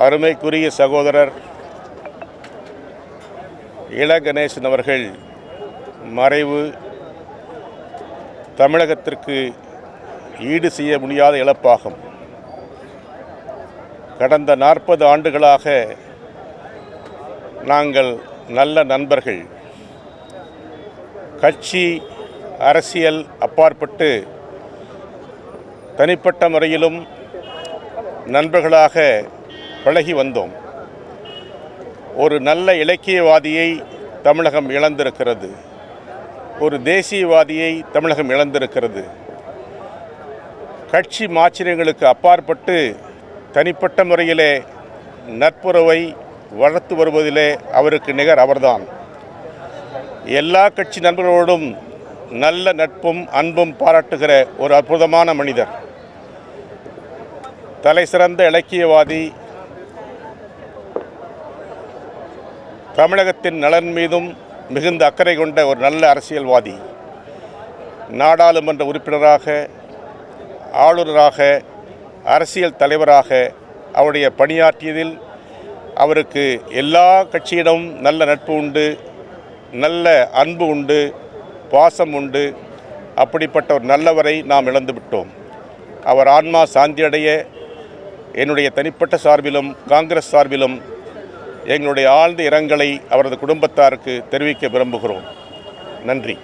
அருமைக்குரிய சகோதரர் இள கணேசன் அவர்கள் மறைவு தமிழகத்திற்கு ஈடு செய்ய முடியாத இழப்பாகும். கடந்த 40 ஆண்டுகளாக நாங்கள் நல்ல நண்பர்கள். கட்சி அரசியல் அப்பாற்பட்டு தனிப்பட்ட முறையிலும் நண்பர்களாக பழகி வந்தோம். ஒரு நல்ல இலக்கியவாதியை தமிழகம் இழந்திருக்கிறது. ஒரு தேசியவாதியை தமிழகம் இழந்திருக்கிறது. கட்சி மாச்சரியங்களுக்கு அப்பாற்பட்டு தனிப்பட்ட முறையிலே நட்புறவை வளர்த்து வருவதிலே அவருக்கு நிகர் அவர்தான். எல்லா கட்சி நண்பர்களோடும் நல்ல நட்பும் அன்பும் பாராட்டுகிற ஒரு அற்புதமான மனிதர். தலை சிறந்த இலக்கியவாதி. தமிழகத்தின் நலன் மீதும் மிகுந்த அக்கறை கொண்ட ஒரு நல்ல அரசியல்வாதி. நாடாளுமன்ற உறுப்பினராக, ஆளுநராக, அரசியல் தலைவராக அவருடைய பணியாற்றியதில் அவருக்கு எல்லா கட்சியிடமும் நல்ல நட்பு உண்டு, நல்ல அன்பு உண்டு, பாசம் உண்டு. அப்படிப்பட்ட ஒரு நல்லவரை நாம் இழந்துவிட்டோம். அவர் ஆன்மா சாந்தியடைய என்னுடைய தனிப்பட்ட சார்பிலும் காங்கிரஸ் சார்பிலும் எங்களுடைய ஆழ்ந்த இரங்கலை அவரது குடும்பத்தாருக்கு தெரிவிக்க விரும்புகிறோம். நன்றி.